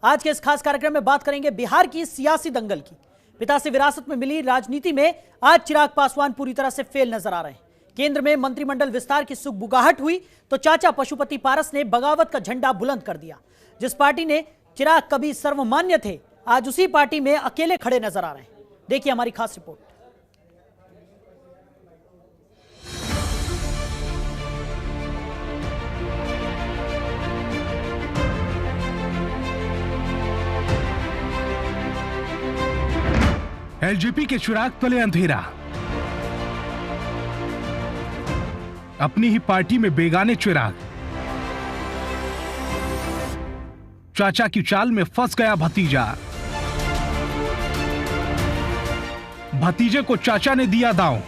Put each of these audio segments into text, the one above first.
आज के इस खास कार्यक्रम में बात करेंगे बिहार की सियासी दंगल की। पिता से विरासत में मिली राजनीति में आज चिराग पासवान पूरी तरह से फेल नजर आ रहे हैं। केंद्र में मंत्रिमंडल विस्तार की सुगबुगाहट हुई तो चाचा पशुपति पारस ने बगावत का झंडा बुलंद कर दिया। जिस पार्टी ने चिराग कभी सर्वमान्य थे, आज उसी पार्टी में अकेले खड़े नजर आ रहे हैं। देखिए हमारी खास रिपोर्ट। एलजेपी के चिराग तले अंधेरा, अपनी ही पार्टी में बेगाने चिराग। चाचा की चाल में फंस गया भतीजा, भतीजे को चाचा ने दिया दांव।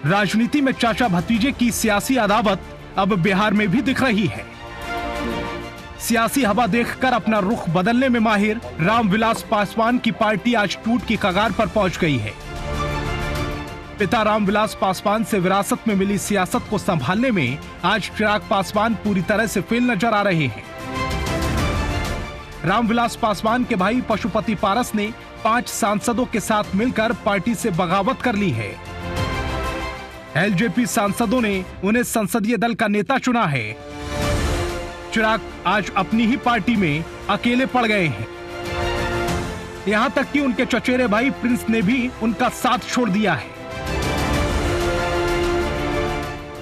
राजनीति में चाचा भतीजे की सियासी अदावत अब बिहार में भी दिख रही है। सियासी हवा देखकर अपना रुख बदलने में माहिर रामविलास पासवान की पार्टी आज टूट की कगार पर पहुंच गई है। पिता रामविलास पासवान से विरासत में मिली सियासत को संभालने में आज चिराग पासवान पूरी तरह से फेल नजर आ रहे हैं। रामविलास पासवान के भाई पशुपति पारस ने 5 सांसदों के साथ मिलकर पार्टी से बगावत कर ली है। एलजेपी सांसदों ने उन्हें संसदीय दल का नेता चुना है। चिराग आज अपनी ही पार्टी में अकेले पड़ गए हैं। यहां तक कि उनके चचेरे भाई प्रिंस ने भी उनका साथ छोड़ दिया है।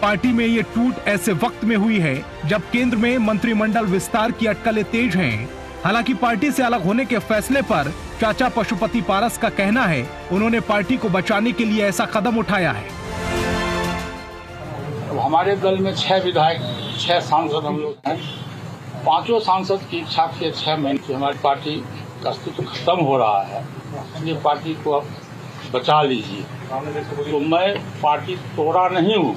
पार्टी में ये टूट ऐसे वक्त में हुई है जब केंद्र में मंत्रिमंडल विस्तार की अटकलें तेज हैं। हालांकि पार्टी से अलग होने के फैसले पर चाचा पशुपति पारस का कहना है उन्होंने पार्टी को बचाने के लिए ऐसा कदम उठाया है। हमारे दल में 6 विधायक, 6 सांसद हम लोग हैं। 5 सांसद की इच्छा से 6 महीने से हमारी पार्टी का अस्तित्व खत्म हो रहा है, इसलिए पार्टी को अब बचा लीजिए। तो मैं पार्टी तोड़ा नहीं हूँ,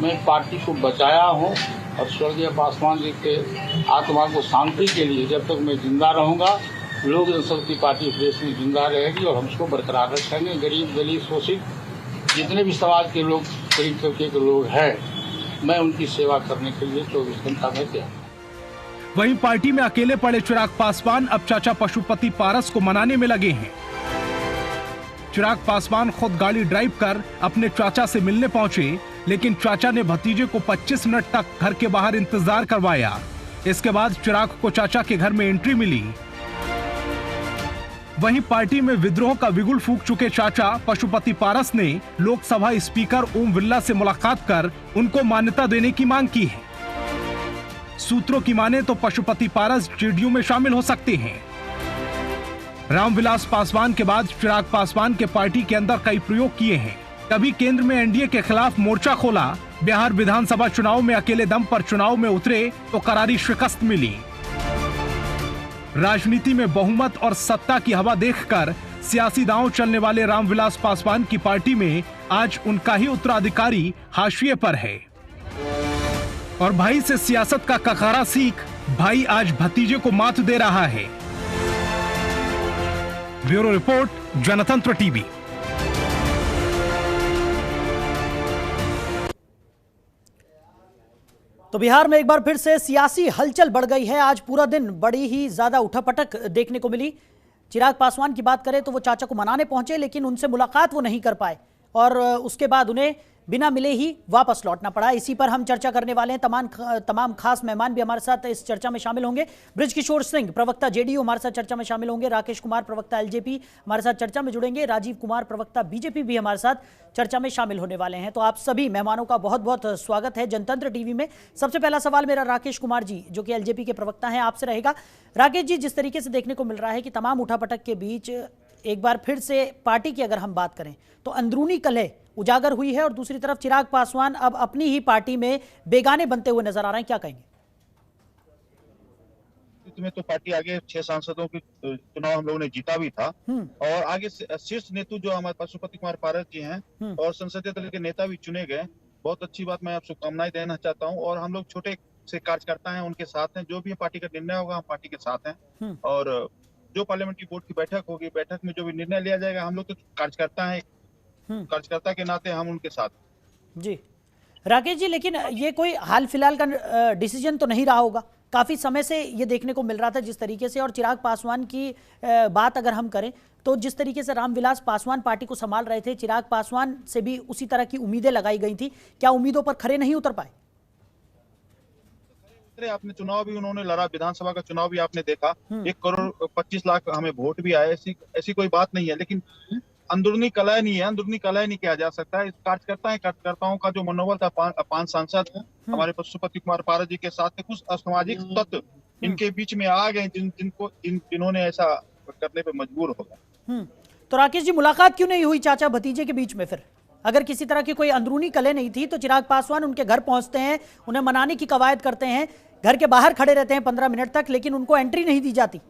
मैं पार्टी को बचाया हूँ और स्वर्गीय पासवान जी के आत्मा को शांति के लिए जब तक मैं जिंदा रहूँगा, लोक जनशक्ति पार्टी देश में जिंदा रहेगी और हम उसको बरकरार रखेंगे। गरीब दलित शोषित जितने भी समाज के लोग, गरीब तबके के लोग हैं, मैं उनकी सेवा करने के लिए 24 घंटा में तैयार। वहीं पार्टी में अकेले पड़े चिराग पासवान अब चाचा पशुपति पारस को मनाने में लगे हैं। चिराग पासवान खुद गाड़ी ड्राइव कर अपने चाचा से मिलने पहुंचे, लेकिन चाचा ने भतीजे को 25 मिनट तक घर के बाहर इंतजार करवाया। इसके बाद चिराग को चाचा के घर में एंट्री मिली। वहीं पार्टी में विद्रोह का बिगुल फूंक चुके चाचा पशुपति पारस ने लोकसभा स्पीकर ओम बिरला से मुलाकात कर उनको मान्यता देने की मांग की है। सूत्रों की माने तो पशुपति पारस जेडीयू में शामिल हो सकते हैं। रामविलास पासवान के बाद चिराग पासवान के पार्टी के अंदर कई प्रयोग किए हैं। कभी केंद्र में एनडीए के खिलाफ मोर्चा खोला, बिहार विधानसभा चुनाव में अकेले दम पर चुनाव में उतरे तो करारी शिकस्त मिली। राजनीति में बहुमत और सत्ता की हवा देखकर सियासी दांव चलने वाले रामविलास पासवान की पार्टी में आज उनका ही उत्तराधिकारी हाशिए पर है। और भाई से सियासत का कखारा सीख भाई आज भतीजे को मात दे रहा है। ब्यूरो रिपोर्ट, जनतंत्र टीवी। तो बिहार में एक बार फिर से सियासी हलचल बढ़ गई है। आज पूरा दिन बड़ी ही ज्यादा उठापटक देखने को मिली। चिराग पासवान की बात करें तो वो चाचा को मनाने पहुंचे, लेकिन उनसे मुलाकात वो नहीं कर पाए और उसके बाद उन्हें बिना मिले ही वापस लौटना पड़ा। इसी पर हम चर्चा करने वाले हैं। तमाम खास मेहमान भी हमारे साथ इस चर्चा में शामिल होंगे। बृजकिशोर सिंह, प्रवक्ता जेडीयू, हमारे साथ चर्चा में शामिल होंगे। राकेश कुमार, प्रवक्ता एलजेपी, हमारे साथ चर्चा में जुड़ेंगे। राजीव कुमार, प्रवक्ता बीजेपी, भी हमारे साथ चर्चा में शामिल होने वाले हैं। तो आप सभी मेहमानों का बहुत बहुत स्वागत है जनतंत्र टीवी में। सबसे पहला सवाल मेरा राकेश कुमार जी, जो कि एलजेपी के प्रवक्ता हैं, आपसे रहेगा। राकेश जी, जिस तरीके से देखने को मिल रहा है कि तमाम उठापटक के बीच एक बार फिर से पार्टी की अगर हम बात करें तो अंदरूनी कलह उजागर हुई है और दूसरी तरफ चिराग पासवान अब अपनी ही पार्टी में बेगाने बनते हुए नजर आ रहे हैं, क्या कहेंगे? में तो पार्टी आगे 6 सांसदों की चुनाव हम लोगों ने जीता भी था और आगे शीर्ष नेतृत्व जो हमारे पशुपति कुमार पारस जी हैं और संसदीय दल के नेता भी चुने गए। बहुत अच्छी बात, मैं आप शुभकामनाएं देना चाहता हूं। और हम लोग छोटे से कार्यकर्ता हैं, उनके साथ हैं। जो भी पार्टी का निर्णय होगा हम पार्टी के साथ हैं और जो पार्लियामेंट्री बोर्ड की बैठक होगी, बैठक में जो भी निर्णय लिया जाएगा, हम लोग तो कार्यकर्ता हैं, कार्यकर्ता के नाते हम उनके साथ जी। राकेश जी, लेकिन ये कोई हाल फिलहाल का डिसीजन तो नहीं रहा होगा, काफी समय से ये देखने को मिल रहा था जिस तरीके से। और चिराग पासवान की बात अगर हम करें तो जिस तरीके से रामविलास पासवान पार्टी को संभाल रहे थे, चिराग पासवान से भी उसी तरह की उम्मीदें लगाई गई थी, क्या उम्मीदों पर खरे नहीं उतर पाए? आपने चुनाव भी उन्होंने लड़ा, विधानसभा का चुनाव भी आपने देखा, 1 करोड़ 25 लाख हमें वोट भी आए, ऐसी कोई बात नहीं है। लेकिन अंदरूनी कलह नहीं है, अंदरूनी कलह नहीं किया जा सकता है। कार्यकर्ताओं का जो मनोबल था, 5 सांसद हमारे पशुपति कुमार पारस जी के साथ कुछ असामाजिक तत्व इनके बीच में आ गए, जिन्होंने ऐसा करने पे मजबूर हो गए। तो राकेश जी, मुलाकात क्यों नहीं हुई चाचा भतीजे के बीच में? फिर अगर किसी तरह की कोई अंदरूनी कलह नहीं थी तो चिराग पासवान उनके घर पहुंचते हैं, उन्हें मनाने की कवायद करते हैं, घर के बाहर खड़े रहते हैं 15 मिनट तक, लेकिन उनको एंट्री नहीं दी जाती।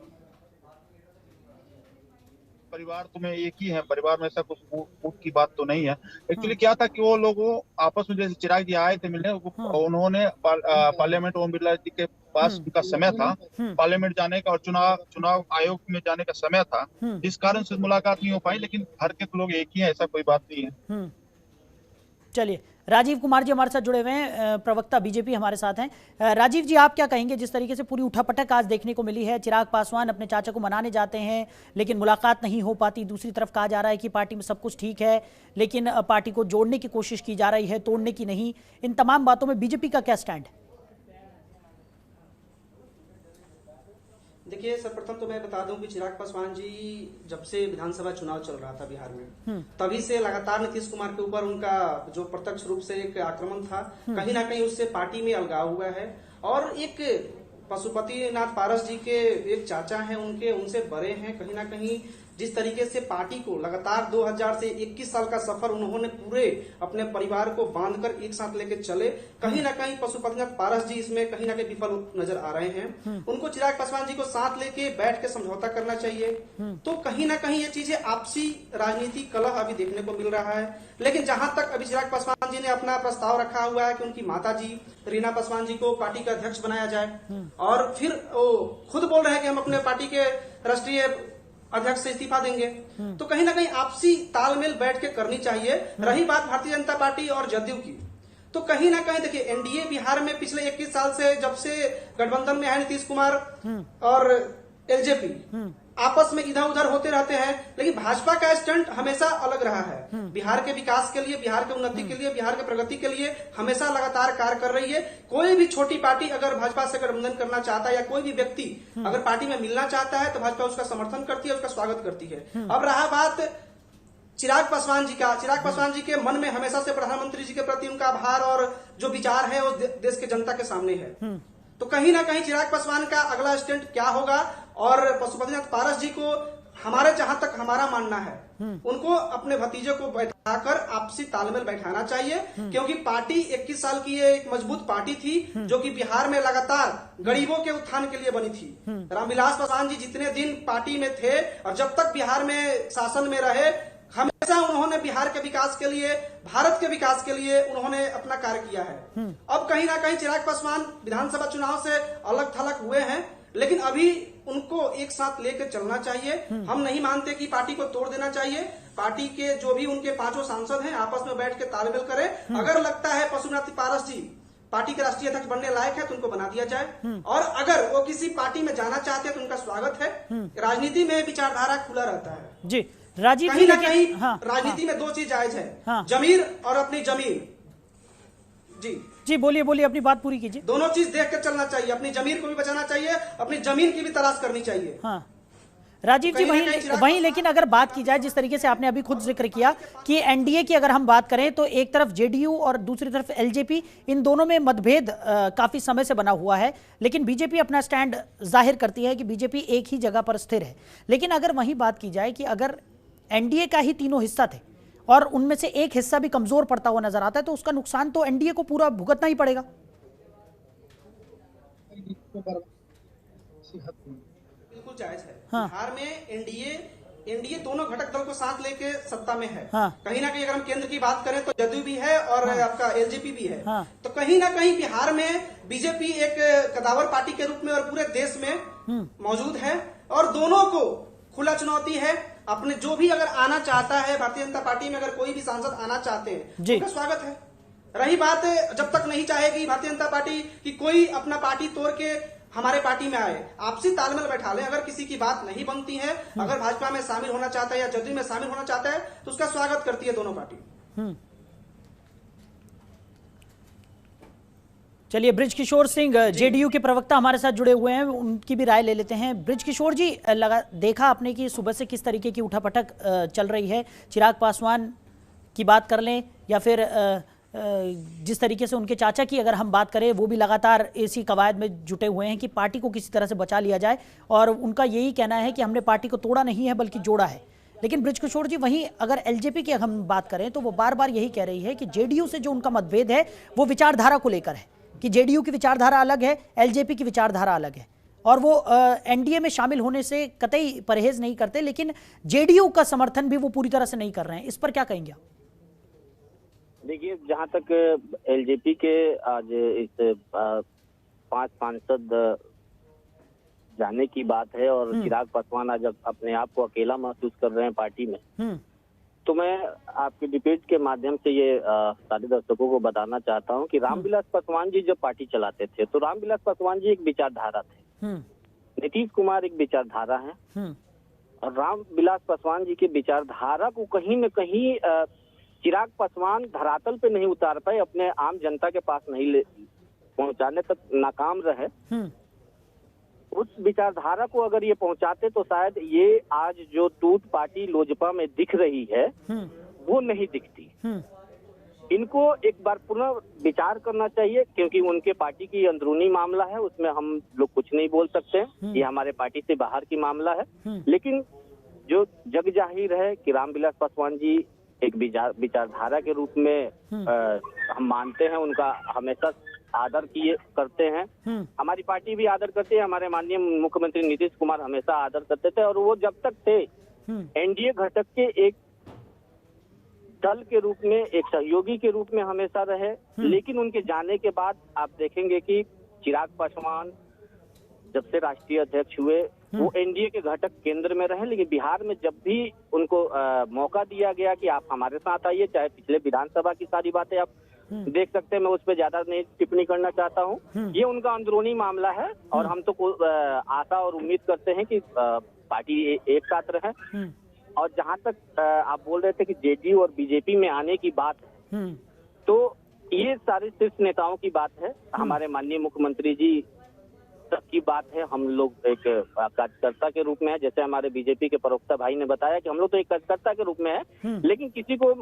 परिवार तो में एक ही है, परिवार में ऐसा कुछ फूट की बात तो नहीं है। एक्चुअली क्या था कि वो लोग आपस में, जैसे चिराग जी आए थे मिलने, उन्होंने पार्लियामेंट ओम बिरला जी के पास उनका समय था पार्लियामेंट जाने का और चुनाव आयोग में जाने का समय था, इस कारण से मुलाकात नहीं हो पाई। लेकिन घर के लोग एक ही है, ऐसा कोई बात नहीं है। चलिए, राजीव कुमार जी हमारे साथ जुड़े हुए हैं, प्रवक्ता बीजेपी हमारे साथ हैं। राजीव जी, आप क्या कहेंगे जिस तरीके से पूरी उठापटक आज देखने को मिली है? चिराग पासवान अपने चाचा को मनाने जाते हैं लेकिन मुलाकात नहीं हो पाती, दूसरी तरफ कहा जा रहा है कि पार्टी में सब कुछ ठीक है लेकिन पार्टी को जोड़ने की कोशिश की जा रही है, तोड़ने की नहीं। इन तमाम बातों में बीजेपी का क्या स्टैंड है? देखिए, सर्वप्रथम तो मैं बता दूं कि चिराग पासवान जी जब से विधानसभा चुनाव चल रहा था बिहार में, तभी से लगातार नीतीश कुमार के ऊपर उनका जो प्रत्यक्ष रूप से एक आक्रमण था, कहीं ना कहीं उससे पार्टी में अलगाव हुआ है। और एक पशुपति नाथ पारस जी के एक चाचा हैं, उनसे बड़े हैं, कहीं ना कहीं जिस तरीके से पार्टी को लगातार 2000 से 21 साल का सफर उन्होंने पूरे अपने परिवार को बांधकर एक साथ लेके चले, कहीं ना कहीं पशुपतिनाथ पारस जी इसमें कहीं ना कहीं विफल नजर आ रहे हैं। उनको चिराग पासवान जी को साथ लेके बैठ के समझौता करना चाहिए। तो कहीं ना कहीं ये चीजें आपसी राजनीति कलह अभी देखने को मिल रहा है। लेकिन जहां तक अभी चिराग पासवान जी ने अपना प्रस्ताव रखा हुआ है कि उनकी माता जी रीना पासवान जी को पार्टी का अध्यक्ष बनाया जाए, और फिर वो खुद बोल रहे हैं कि हम अपने पार्टी के राष्ट्रीय अध्यक्ष से इस्तीफा देंगे, तो कहीं ना कहीं आपसी तालमेल बैठ के करनी चाहिए। रही बात भारतीय जनता पार्टी और जदयू की, तो कहीं ना कहीं देखिए, एनडीए बिहार में पिछले 21 साल से जब से गठबंधन में है नीतीश कुमार और एलजेपी, आपस में इधर उधर होते रहते हैं, लेकिन भाजपा का स्टैंड हमेशा अलग रहा है। बिहार के विकास के लिए, बिहार के उन्नति के लिए, बिहार के प्रगति के लिए हमेशा लगातार कार्य कर रही है। कोई भी छोटी पार्टी अगर भाजपा से गठबंधन करना चाहता है या कोई भी व्यक्ति अगर पार्टी में मिलना चाहता है तो भाजपा उसका समर्थन करती है, उसका स्वागत करती है। अब रहा बात चिराग पासवान जी का, चिराग पासवान जी के मन में हमेशा से प्रधानमंत्री जी के प्रति उनका आभार और जो विचार है वो देश के जनता के सामने है। तो कहीं ना कहीं चिराग पासवान का अगला स्टैंड क्या होगा, और पशुपतिनाथ पारस जी को हमारे जहां तक हमारा मानना है, उनको अपने भतीजे को बैठाकर आपसी तालमेल बैठाना चाहिए, क्योंकि पार्टी 21 साल की एक मजबूत पार्टी थी जो कि बिहार में लगातार गरीबों के उत्थान के लिए बनी थी। रामविलास पासवान जी जितने दिन पार्टी में थे और जब तक बिहार में शासन में रहे, हमेशा उन्होंने बिहार के विकास के लिए, भारत के विकास के लिए उन्होंने अपना कार्य किया है। अब कहीं ना कहीं चिराग पासवान विधानसभा चुनाव से अलग थलग हुए हैं, लेकिन अभी उनको एक साथ लेकर चलना चाहिए। हम नहीं मानते कि पार्टी को तोड़ देना चाहिए। पार्टी के जो भी उनके 5 सांसद हैं आपस में बैठ के तालमेल करें। अगर लगता है पशुपति पारस जी पार्टी के राष्ट्रीय अध्यक्ष बनने लायक है तो उनको बना दिया जाए, और अगर वो किसी पार्टी में जाना चाहते हैं तो उनका स्वागत है। राजनीति में विचारधारा खुला रहता है जी। राजीव कहीं ना कहीं राजनीति में 2 चीज जायज है, जमीर और अपनी जमीन। जी बोलिए, अपनी बात पूरी कीजिए। दोनों चीज देख कर चलना चाहिए, अपनी जमीन को भी बचाना चाहिए, अपनी जमीन की भी तलाश करनी चाहिए। राजीव जी, वहीं लेकिन अगर बात की जाए जिस तरीके से आपने अभी खुद जिक्र किया कि एनडीए की अगर हम बात करें तो एक तरफ जेडीयू और दूसरी तरफ एलजेपी, इन दोनों में मतभेद काफी समय से बना हुआ है, लेकिन बीजेपी अपना स्टैंड जाहिर करती है कि बीजेपी एक ही जगह पर स्थिर है। लेकिन अगर वहीं बात की जाए कि अगर एनडीए का ही तीनों हिस्सा थे और उनमें से एक हिस्सा भी कमजोर पड़ता हुआ नजर आता है, तो उसका नुकसान तो एनडीए को पूरा भुगतना ही पड़ेगा। बिल्कुल जायज है। बिहार में एनडीए दोनों घटक दल को साथ लेके सत्ता में है। कहीं ना कहीं अगर हम केंद्र की बात करें तो जदयू भी है और आपका एलजेपी भी है। तो कहीं ना कहीं बिहार में बीजेपी एक कदावर पार्टी के रूप में और पूरे देश में मौजूद है, और दोनों को खुला चुनौती है। अपने जो भी अगर आना चाहता है भारतीय जनता पार्टी में, अगर कोई भी सांसद आना चाहते हैं, उनका स्वागत है। रही बात जब तक नहीं चाहेगी भारतीय जनता पार्टी कि कोई अपना पार्टी तोड़ के हमारे पार्टी में आए, आपसी तालमेल बैठा ले। अगर किसी की बात नहीं बनती है, अगर भाजपा में शामिल होना चाहता है या जदयू में शामिल होना चाहता है, तो उसका स्वागत करती है दोनों पार्टी। चलिए, ब्रिज किशोर सिंह जेडीयू के प्रवक्ता हमारे साथ जुड़े हुए हैं, उनकी भी राय ले लेते हैं। ब्रिज किशोर जी, देखा आपने कि सुबह से किस तरीके की उठापटक चल रही है। चिराग पासवान की बात कर लें या फिर जिस तरीके से उनके चाचा की अगर हम बात करें, वो भी लगातार इसी कवायद में जुटे हुए हैं कि पार्टी को किसी तरह से बचा लिया जाए, और उनका यही कहना है कि हमने पार्टी को तोड़ा नहीं है बल्कि जोड़ा है। लेकिन ब्रिज किशोर जी, वहीं अगर एलजेपी की हम बात करें तो वो बार बार यही कह रही है कि जेडीयू से जो उनका मतभेद है वो विचारधारा को लेकर है, कि जेडीयू की विचारधारा अलग है, एलजेपी की विचारधारा अलग है, और वो एनडीए में शामिल होने से कतई परहेज नहीं करते, लेकिन जेडीयू का समर्थन भी वो पूरी तरह से नहीं कर रहे हैं। इस पर क्या कहेंगे आप? देखिए, जहाँ तक एलजेपी के आज इस 5 सांसद जाने की बात है और चिराग पासवान आज अपने आप को अकेला महसूस कर रहे हैं पार्टी में, तो मैं आपके डिबेट के माध्यम से ये सारे दर्शकों को बताना चाहता हूँ कि रामविलास पासवान जी जब पार्टी चलाते थे तो रामविलास पासवान जी एक विचारधारा थे, नीतीश कुमार एक विचारधारा है, और रामविलास पासवान जी की विचारधारा को कहीं न कहीं चिराग पासवान धरातल पे नहीं उतार पाए, अपने आम जनता के पास नहीं पहुंचाने तक नाकाम रहे। उस विचारधारा को अगर ये पहुंचाते तो शायद ये आज जो टूट पार्टी लोजपा में दिख रही है वो नहीं दिखती। इनको एक बार पुनः विचार करना चाहिए, क्योंकि उनके पार्टी की अंदरूनी मामला है, उसमें हम लोग कुछ नहीं बोल सकते हैं, ये हमारे पार्टी से बाहर की मामला है। लेकिन जो जग जाहिर है कि रामविलास पासवान जी एक विचारधारा के रूप में हम मानते हैं, उनका हमेशा आदर किए करते हैं, हमारी पार्टी भी आदर करती है, हमारे माननीय मुख्यमंत्री नीतीश कुमार हमेशा आदर करते थे, और वो जब तक थे एनडीए घटक के एक दल के रूप में, एक सहयोगी के रूप में हमेशा रहे। लेकिन उनके जाने के बाद आप देखेंगे कि चिराग पासवान जब से राष्ट्रीय अध्यक्ष हुए वो एनडीए के घटक केंद्र में रहे, लेकिन बिहार में जब भी उनको मौका दिया गया कि आप हमारे साथ आइए, चाहे पिछले विधानसभा की सारी बातें आप देख सकते हैं, मैं उस पर ज्यादा नहीं टिप्पणी करना चाहता हूं, ये उनका अंदरूनी मामला है, और हम तो आशा और उम्मीद करते हैं कि पार्टी एक साथ रहे। और जहां तक आप बोल रहे थे कि जेडीयू और बीजेपी में आने की बात है, तो ये सारे शीर्ष नेताओं की बात है, हमारे माननीय मुख्यमंत्री जी की बात है। हम लोग एक कार्यकर्ता के रूप में है, जैसे हमारे बीजेपी के प्रवक्ता भाई ने बताया कि हम लोग तो एक कार्यकर्ता के रूप में है, लेकिन किसी को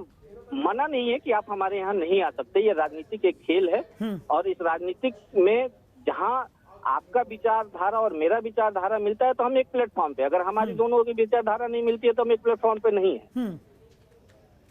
मना नहीं है कि आप हमारे यहाँ नहीं आ सकते। ये राजनीतिक एक खेल है, और इस राजनीतिक में जहाँ आपका विचारधारा और मेरा विचारधारा मिलता है तो हम एक प्लेटफॉर्म पे, अगर हमारी दोनों की विचारधारा नहीं मिलती है तो हम एक प्लेटफॉर्म पे नहीं है।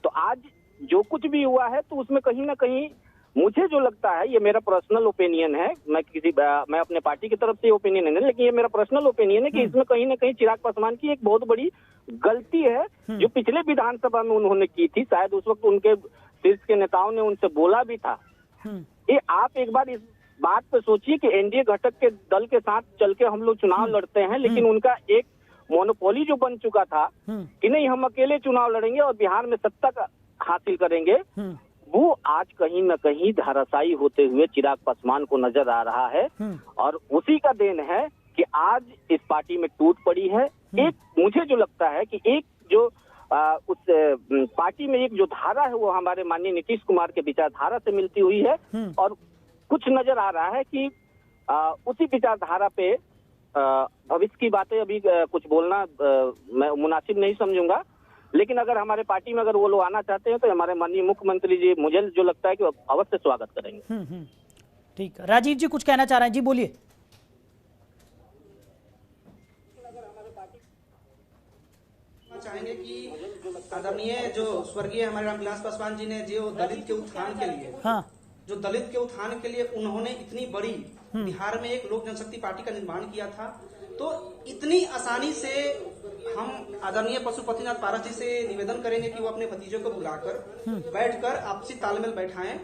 तो आज जो कुछ भी हुआ है तो उसमें कहीं ना कहीं मुझे जो लगता है, ये मेरा पर्सनल ओपिनियन है, मैं अपने पार्टी की तरफ से ओपिनियन है, लेकिन ये मेरा पर्सनल ओपिनियन है कि इसमें कहीं ना कहीं चिराग पासवान की एक बहुत बड़ी गलती है जो पिछले विधानसभा में उन्होंने की थी। शायद उस वक्त उनके शीर्ष के नेताओं ने उनसे बोला भी था। ये आप एक बार इस बात पे सोचिए कि एनडीए घटक के दल के साथ चल के हम लोग चुनाव लड़ते हैं, लेकिन उनका एक मोनोपोली जो बन चुका था कि नहीं हम अकेले चुनाव लड़ेंगे और बिहार में सत्ता हासिल करेंगे, वो आज कहीं न कहीं धराशायी होते हुए चिराग पासवान को नजर आ रहा है। और उसी का देन है कि आज इस पार्टी में टूट पड़ी है। एक मुझे जो लगता है कि एक जो उस पार्टी में एक जो धारा है वो हमारे माननीय नीतीश कुमार के विचारधारा से मिलती हुई है, और कुछ नजर आ रहा है कि उसी विचारधारा पे भविष्य की बातें अभी कुछ बोलना मैं मुनासिब नहीं समझूंगा, लेकिन अगर हमारे पार्टी में अगर वो लोग आना चाहते हैं तो हमारे माननीय मुख्यमंत्री जी मुझे जो लगता है कि अवश्य स्वागत करेंगे। ठीक है, राजीव जी कुछ कहना चाह रहे हैं, जी बोलिए। चाहेंगे कि आदरणीय जो स्वर्गीय हमारे रामविलास पासवान जी ने जो दलित के उत्थान के लिए जो दलित के उत्थान के लिए उन्होंने इतनी बड़ी बिहार में एक लोक जनशक्ति पार्टी का निर्माण किया था, तो इतनी आसानी से हम आदरणीय पशुपतिनाथ पारस जी से निवेदन करेंगे कि वो अपने भतीजों को बुलाकर बैठकर आपसी तालमेल बैठाएं,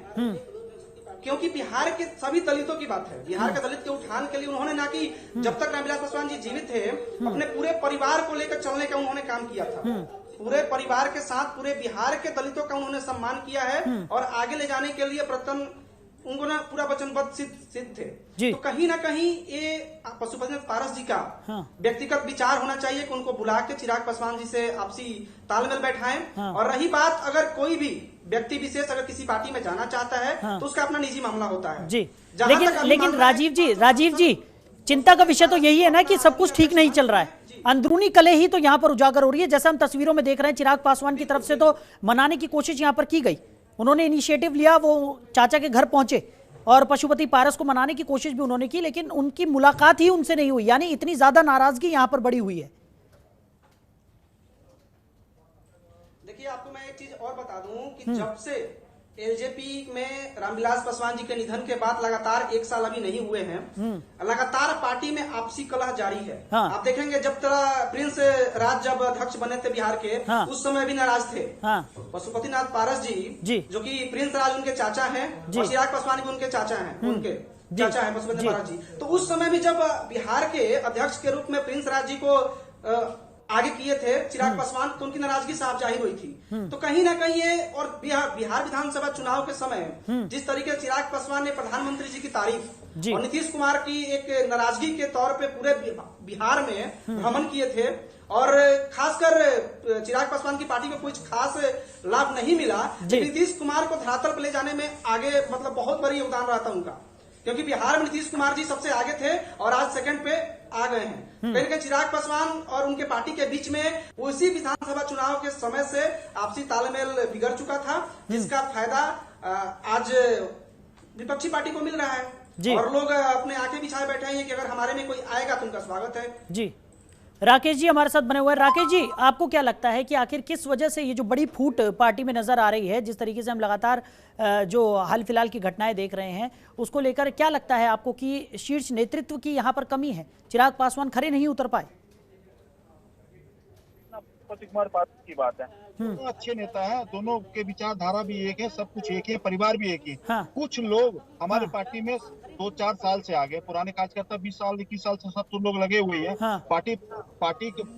क्योंकि बिहार के सभी दलितों की बात है। बिहार के दलित के उत्थान के लिए उन्होंने ना कि जब तक रामविलास पासवान जी जीवित थे अपने पूरे परिवार को लेकर चलने का उन्होंने काम किया था। पूरे परिवार के साथ पूरे बिहार के दलितों का उन्होंने सम्मान किया है और आगे ले जाने के लिए प्रतन उनको ना पूरा वचनबद्ध सिद्ध थे। तो कहीं ना कहीं ये पशुपतिनाथ पारस जी का व्यक्तिगत विचार होना चाहिए कि उनको बुला के चिराग पासवान जी से आपसी तालमेल बैठाएं। और रही बात, अगर कोई भी व्यक्ति विशेष अगर किसी पार्टी में जाना चाहता है तो उसका अपना निजी मामला होता है जी। लेकिन राजीव जी चिंता का विषय तो यही है ना कि सब कुछ ठीक नहीं चल रहा है, अंदरूनी कलह ही तो यहाँ पर उजागर हो रही है। जैसा हम तस्वीरों में देख रहे हैं, चिराग पासवान की तरफ से तो मनाने की कोशिश यहाँ पर की गई, उन्होंने इनिशिएटिव लिया, वो चाचा के घर पहुंचे और पशुपति पारस को मनाने की कोशिश भी उन्होंने की, लेकिन उनकी मुलाकात ही उनसे नहीं हुई। यानी इतनी ज्यादा नाराजगी यहाँ पर बढ़ी हुई है। देखिए, आपको मैं एक चीज और बता दूं कि जब से एलजेपी में रामविलास पासवान जी के निधन के बाद लगातार 1 साल अभी नहीं हुए हैं, लगातार पार्टी में आपसी कलह जारी है। आप देखेंगे जब प्रिंस राज जब अध्यक्ष बने थे बिहार के, उस समय भी नाराज थे। पशुपतिनाथ पारस जी जो कि प्रिंस राज उनके चाचा हैं और चिराग पासवान भी उनके चाचा हैं, उनके चाचा है पशुपतिनाथ पारस जी। तो उस समय भी जब बिहार के अध्यक्ष के रूप में प्रिंस राज जी को आगे किए थे चिराग पासवान, तो उनकी नाराजगी साफ जाहिर हुई थी। तो कहीं ना कहीं ये, और बिहार विधानसभा चुनाव के समय जिस तरीके से चिराग पासवान ने प्रधानमंत्री जी की तारीफ और नीतीश कुमार की एक नाराजगी के तौर पे पूरे बिहार में भ्रमण किए थे, और खासकर चिराग पासवान की पार्टी को कुछ खास लाभ नहीं मिला, लेकिन नीतीश कुमार को धरातल पर ले जाने में आगे मतलब बहुत बड़ी योगदान रहा था उनका, क्योंकि बिहार में नीतीश कुमार जी सबसे आगे थे और आज सेकंड पे आ गए हैं। कहीं चिराग पासवान और उनके पार्टी के बीच में उसी विधानसभा चुनाव के समय से आपसी तालमेल बिगड़ चुका था, जिसका फायदा आज विपक्षी पार्टी को मिल रहा है और लोग अपने आंखें बिछाए बैठे हैं कि अगर हमारे में कोई आएगा तो उनका स्वागत है। जी, राकेश जी हमारे साथ बने हुए हैं। राकेश जी, आपको क्या लगता है कि आखिर किस वजह से ये जो बड़ी फूट पार्टी में नजर आ रही है, जिस तरीके से हम लगातार जो हाल फिलहाल की घटनाएं देख रहे हैं, उसको लेकर क्या लगता है आपको कि शीर्ष नेतृत्व की यहाँ पर कमी है, चिराग पासवान खड़े नहीं उतर पाए? पशुपति कुमार पारस की बात है, दोनों अच्छे नेता हैं, दोनों के विचारधारा भी एक है, सब कुछ एक है, परिवार भी एक ही। कुछ लोग हमारे पार्टी में 2-4 साल से आगे, पुराने कार्यकर्ता 20 साल 21 साल से सब तो लोग लगे हुए हैं। पार्टी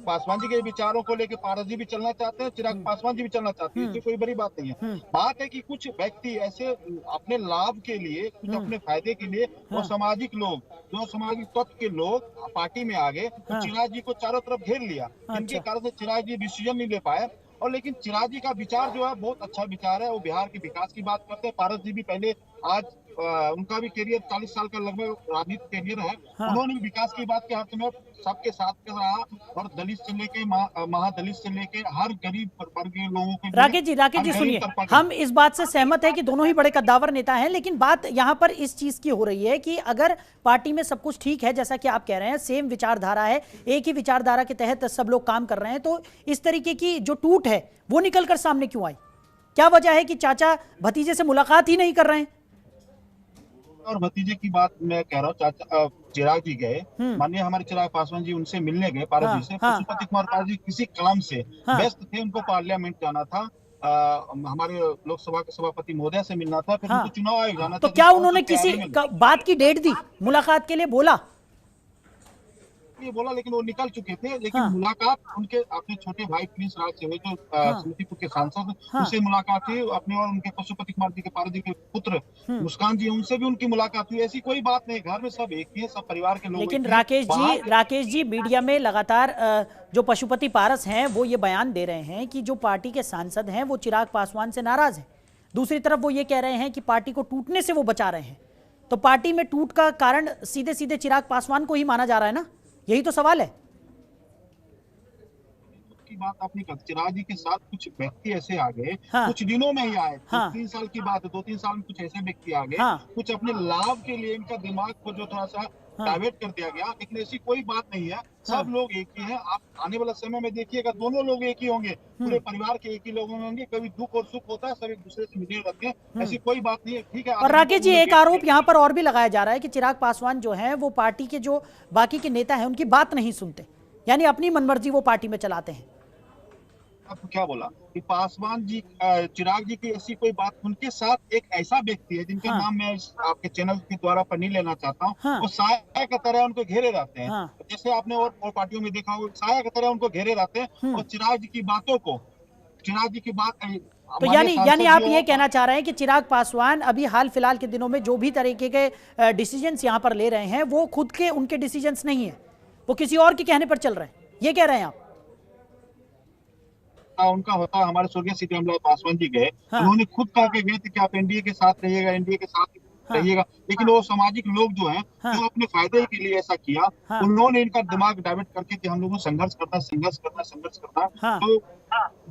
पासवान जी के विचारों को लेकर पारस जी भी चलना चाहते हैं, चिराग पासवान जी भी चलना चाहते हैं, इससे कोई बड़ी बात नहीं है। बात है कि कुछ व्यक्ति ऐसे अपने लाभ के लिए, कुछ अपने फायदे के लिए, और सामाजिक लोग, जो सामाजिक तत्व के लोग पार्टी में आ गए, तो चिराग जी को चारों तरफ घेर लिया। इनके कारण से चिराग जी डिसीजन नहीं ले पाए। और लेकिन चिराग जी का विचार जो है बहुत अच्छा विचार है, वो बिहार के विकास की बात करते हैं। पारस जी भी पहले, आज उनका भी करियर 40 साल का लगभग राजनीतिक करियर है, उन्होंने भी विकास की बात के हर समय सबके साथ रहा, और दलित से लेके महादलित से लेके हर गरीब वर्ग के लोगों के। राकेश जी सुनिए, हम इस बात से सहमत है कि दोनों ही बड़े कद्दावर नेता हैं, लेकिन बात यहाँ पर इस चीज की हो रही है कि अगर पार्टी में सब कुछ ठीक है, जैसा कि आप कह रहे हैं, सेम विचारधारा है, एक ही विचारधारा के तहत सब लोग काम कर रहे हैं, तो इस तरीके की जो टूट है वो निकलकर सामने क्यों आई? क्या वजह है कि चाचा भतीजे से मुलाकात ही नहीं कर रहे हैं? और भतीजे की बात मैं कह रहा हूँ, चाचा चिराग जी गए, माननीय हमारे चिराग पासवान जी उनसे मिलने गए पारस जी से। पशुपति कुमार पारस जी किसी काम से व्यस्त थे, उनको पार्लियामेंट जाना था, हमारे लोकसभा के सभापति महोदय से मिलना था, फिर उनको चुनाव आयोग जाना था। तो क्या उन्होंने किसी बात की डेट दी, मुलाकात के लिए बोला? ये बोला, लेकिन वो निकल चुके थे। लेकिन मुलाकात उनके अपने छोटे भाई प्रिंस राज से हुई, जो समस्तीपुर के सांसद, उससे मुलाकात हुई। अपने और उनके पशुपति कुमार जी के पारस जी के पुत्र मुस्कान जी, उनसे भी उनकी मुलाकात हुई। ऐसी कोई बात नहीं, घर में सब एक ही है, सब परिवार के लोग। लेकिन राकेश जी मीडिया में लगातार जो पशुपति पारस हैं वो ये बयान दे रहे हैं कि जो पार्टी के सांसद हैं वो चिराग पासवान से नाराज हैं। दूसरी तरफ वो ये कह रहे हैं कि पार्टी को टूटने से वो बचा रहे हैं। तो पार्टी में टूट का कारण सीधे सीधे चिराग पासवान को ही माना जा रहा है ना, यही तो सवाल है। की बात आपने कहा, चिराग जी के साथ कुछ व्यक्ति ऐसे आ गए, कुछ दिनों में ही आए, 3 साल की बात है, 2-3 साल में कुछ ऐसे व्यक्ति आ गए, कुछ अपने लाभ के लिए इनका दिमाग को जो थोड़ा सा डाइवर्ट कर दिया गया। लेकिन ऐसी कोई बात नहीं है, सब लोग एक ही हैं। आप आने वाला समय में देखिएगा, दोनों लोग एक ही होंगे, पूरे परिवार के एक ही लोग होंगे। कभी दुख और सुख होता है, सब एक दूसरे से मिलने लगते हैं, ऐसी कोई बात नहीं है, ठीक है। और राकेश जी, एक आरोप यहाँ पर और भी लगाया जा रहा है कि चिराग पासवान जो है वो पार्टी के जो बाकी के नेता हैं उनकी बात नहीं सुनते, यानी अपनी मनमर्जी वो पार्टी में चलाते हैं। आपको क्या बोला कि पासवान जी, चिराग जी की ऐसी कोई बात, उनके साथ एक ऐसा व्यक्ति है जिनका नाम मैं आपके चैनल के द्वारा पर नहीं लेना चाहता हूँ, वो साया की तरह उनको घेरे रहते हैं। जैसे आपने और पार्टियों में देखा होगा, साया की तरह उनको घेरे रहते हैं और चिराग जी की बातों को, चिराग जी की बात, तो यानी आप ये कहना चाह रहे हैं कि चिराग पासवान अभी हाल फिलहाल के दिनों में जो भी तरीके के डिसीजंस यहाँ पर ले रहे हैं वो खुद के उनके डिसीजंस नहीं है, वो किसी और के कहने पर चल रहे हैं, ये कह रहे हैं आप? उनका होता है, हमारे स्वर्गीय श्री रामविलास पासवान जी गए, उन्होंने खुद कहा के गए थे कि आप एनडीए के साथ रहिएगा, एनडीए के साथ रहिएगा, लेकिन वो सामाजिक लोग जो हैं जो अपने फायदे के लिए ऐसा किया, उन्होंने इनका दिमाग डाइवर्ट करके कि हम लोगों को संघर्ष करना, तो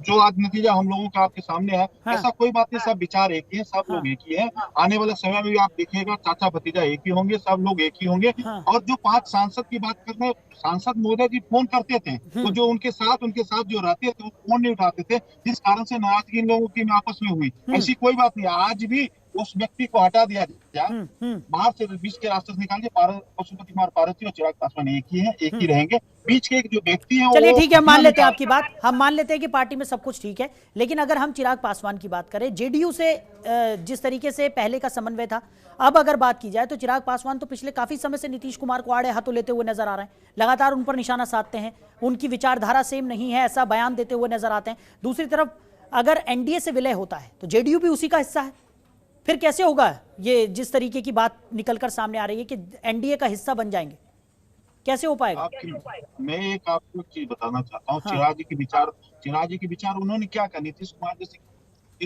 जो आज नतीजा हम लोगों का आपके सामने है, ऐसा कोई बात नहीं, सब विचार एक ही है, सब लोग एक ही है। आने वाले समय में भी आप देखिएगा चाचा भतीजा एक ही होंगे, सब लोग एक ही होंगे। और जो 5 सांसद की बात करते हैं, सांसद महोदय जी फोन करते थे, तो जो उनके साथ जो रहते थे वो फोन नहीं उठाते थे, जिस कारण से नाराजगी इन लोगों की आपस में हुई। ऐसी कोई बात नहीं, आज भी उस व्यक्ति को हटा दिया जाए, बाहर से बीच के रास्ते से निकालिए, पशुपति कुमार पारस और चिराग पासवान एक ही है, एक ही रहेंगे। बीच के एक जो व्यक्ति है, चलिए ठीक है, हम मान लेते हैं आपकी बात, हम मान लेते हैं कि पार्टी में सब कुछ ठीक है, लेकिन अगर हम चिराग पासवान की बात करें, जेडीयू से जिस तरीके से पहले का समन्वय था, अब अगर बात की जाए तो चिराग पासवान तो पिछले काफी समय से नीतीश कुमार को आड़े हाथों लेते हुए नजर आ रहे हैं, लगातार उन पर निशाना साधते हैं, उनकी विचारधारा सेम नहीं है ऐसा बयान देते हुए नजर आते हैं। दूसरी तरफ अगर एनडीए से विलय होता है तो जेडीयू भी उसी का हिस्सा है, फिर कैसे होगा ये? जिस तरीके की बात निकलकर सामने आ रही है कि एनडीए का हिस्सा बन जाएंगे, कैसे हो पाएगा? मैं एक आपको चीज बताना चाहता हूँ। चिराग जी के विचार उन्होंने क्या कहा, नीतीश कुमार जैसे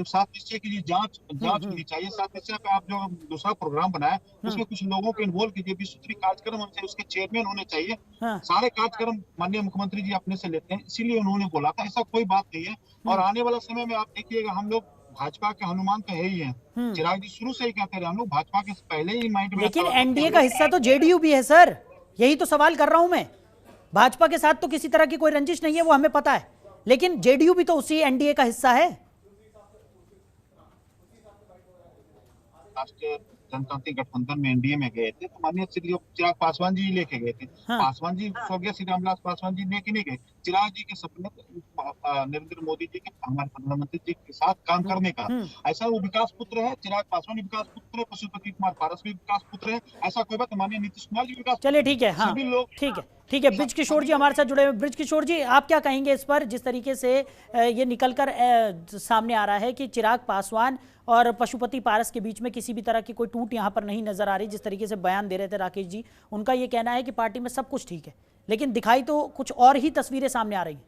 7 निश्चय की जांच होनी चाहिए। 7 निश्चय पे आप जो दूसरा प्रोग्राम बनाया उसमें कुछ लोगों को इन्वॉल्व कीजिए, विस्तृत कार्यक्रम होने चाहिए, उसके चेयरमैन होने चाहिए। सारे कार्यक्रम माननीय मुख्यमंत्री जी अपने से लेते हैं, इसीलिए उन्होंने बोला था, ऐसा कोई बात नहीं है। और आने वाला समय में आप देखिएगा, हम लोग भाजपा के हनुमान तो है ही हैं, चिराग जी शुरू से ही कहते रहे, हम लोग भाजपा के पहले ही माइंड में। लेकिन एनडीए का हिस्सा तो जेडीयू भी है सर, यही तो सवाल कर रहा हूं मैं। भाजपा के साथ तो किसी तरह की कोई रंजिश नहीं है, वो हमें पता है, लेकिन जेडीयू भी तो उसी एनडीए का हिस्सा है। राष्ट्रीय जनतांत्रिक गठबंधन में एनडीए में गए थे, तो माननीय श्री चिराग पासवान जी लेके गए थे। पासवान जी, स्वर्गीय श्री रामविलास पासवान जी लेके नहीं गए। चिराग जी के सपने नरेंद्र मोदी जी के, हमारे प्रधानमंत्री जी के साथ काम करने का, ऐसा वो विकास पुत्र है। चिराग पासवान विकास पुत्र है, पशुपति कुमार पारस भी विकास पुत्र है, ऐसा कोई बात। माननीय नीतीश कुमार जी विकास। चलिए ठीक है, हाँ ठीक है। ब्रिज किशोर जी हमारे साथ जुड़े हुए। ब्रिज किशोर जी, आप क्या कहेंगे इस पर, जिस तरीके से ये निकलकर सामने आ रहा है कि चिराग पासवान और पशुपति पारस के बीच में किसी भी तरह की कोई टूट यहाँ पर नहीं नजर आ रही, जिस तरीके से बयान दे रहे थे राकेश जी, उनका ये कहना है कि पार्टी में सब कुछ ठीक है, लेकिन दिखाई तो कुछ और ही तस्वीरें सामने आ रही हैं।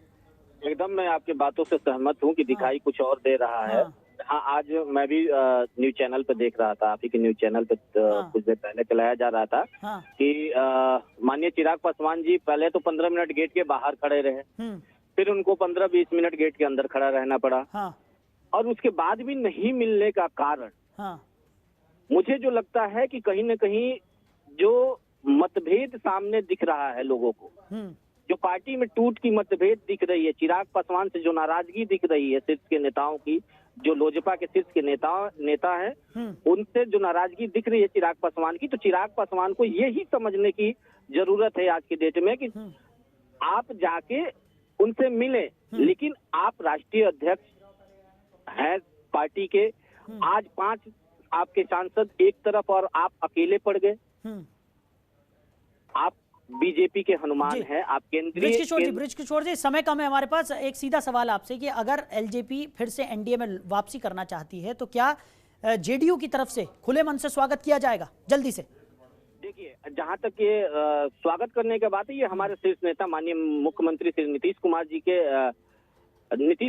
एकदम मैं आपकी बातों से सहमत हूँ कि दिखाई कुछ और दे रहा है। हाँ, आज मैं भी न्यूज चैनल पे देख रहा था, आप ही के न्यूज चैनल पे कुछ देर पहले चलाया जा रहा था कि माननीय चिराग पासवान जी पहले तो 15 मिनट गेट के बाहर खड़े रहे, फिर उनको 15-20 मिनट गेट के अंदर खड़ा रहना पड़ा, और उसके बाद भी नहीं मिलने का कारण मुझे जो लगता है कि कहीं न कहीं जो मतभेद सामने दिख रहा है लोगों को, जो पार्टी में टूट की मतभेद दिख रही है, चिराग पासवान से जो नाराजगी दिख रही है शीर्ष के नेताओं की, जो लोजपा के शीर्ष के नेता हैं, उनसे जो नाराजगी दिख रही है चिराग पासवान की, तो चिराग पासवान को यही समझने की जरूरत है आज की डेट में कि आप जाके उनसे मिले, लेकिन आप राष्ट्रीय अध्यक्ष हैं पार्टी के, आज 5 आपके सांसद एक तरफ और आप अकेले पड़ गए। आप बीजेपी के हनुमान हैं, आप केंद्रीय। ब्रिज किशोर जी, समय कम है हमारे पास, एक सीधा सवाल आपसे कि अगर एलजेपी फिर से एनडीए में वापसी करना चाहती है तो क्या जेडीयू की तरफ से खुले मन से स्वागत किया जाएगा जल्दी से? देखिए, जहां तक ये स्वागत करने की बात है, ये हमारे शीर्ष नेता माननीय मुख्यमंत्री श्री नीतीश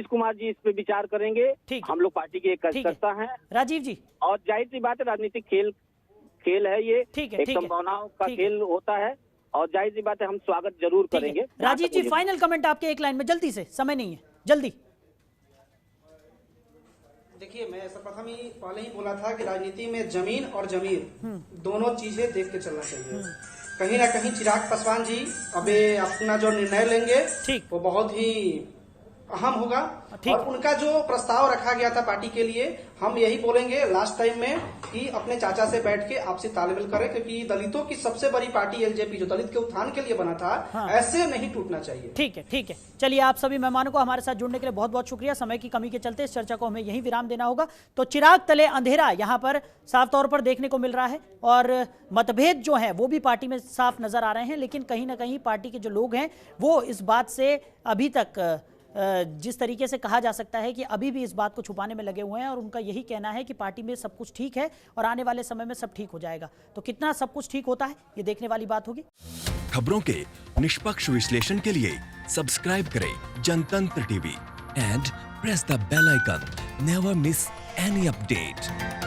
कुमार जी इस पे विचार करेंगे। हम लोग पार्टी के एक कार्यकर्ता हैं राजीव जी, और जाहिर सी बात है राजनीतिक खेल है ये, एक संभावनाओं का खेल होता है, और जाहिर सी बात है हम स्वागत जरूर करेंगे। राजीव जी, फाइनल कमेंट आपके एक लाइन में, जल्दी से, समय नहीं है, जल्दी। देखिए, मैं सर्वप्रथम ही पहले ही बोला था कि राजनीति में जमीन और जमीर दोनों चीजें देख के चलना चाहिए। कहीं ना कहीं चिराग पासवान जी अब अपना जो निर्णय लेंगे वो बहुत ही अहम होगा। ठीक। और उनका जो प्रस्ताव रखा गया था पार्टी के लिए, हम यही बोलेंगे लास्ट टाइम में कि अपने चाचा से बैठ के आपसी तालमेल करें, क्योंकि दलितों की सबसे बड़ी पार्टी एलजेपी जो दलित के उत्थान के लिए बना था, हाँ। ऐसे नहीं टूटना चाहिए। ठीक है, ठीक है। चलिए, आप सभी मेहमानों को हमारे साथ जुड़ने के लिए बहुत बहुत शुक्रिया। समय की कमी के चलते इस चर्चा को हमें यहीं विराम देना होगा। तो चिराग तले अंधेरा यहाँ पर साफ तौर पर देखने को मिल रहा है और मतभेद जो है वो भी पार्टी में साफ नजर आ रहे हैं, लेकिन कहीं ना कहीं पार्टी के जो लोग हैं वो इस बात से अभी तक जिस तरीके से कहा जा सकता है कि अभी भी इस बात को छुपाने में लगे हुए हैं और उनका यही कहना है कि पार्टी में सब कुछ ठीक है और आने वाले समय में सब ठीक हो जाएगा। तो कितना सब कुछ ठीक होता है ये देखने वाली बात होगी। खबरों के निष्पक्ष विश्लेषण के लिए सब्सक्राइब करें Jantantra TV and press the bell icon. Never miss any update.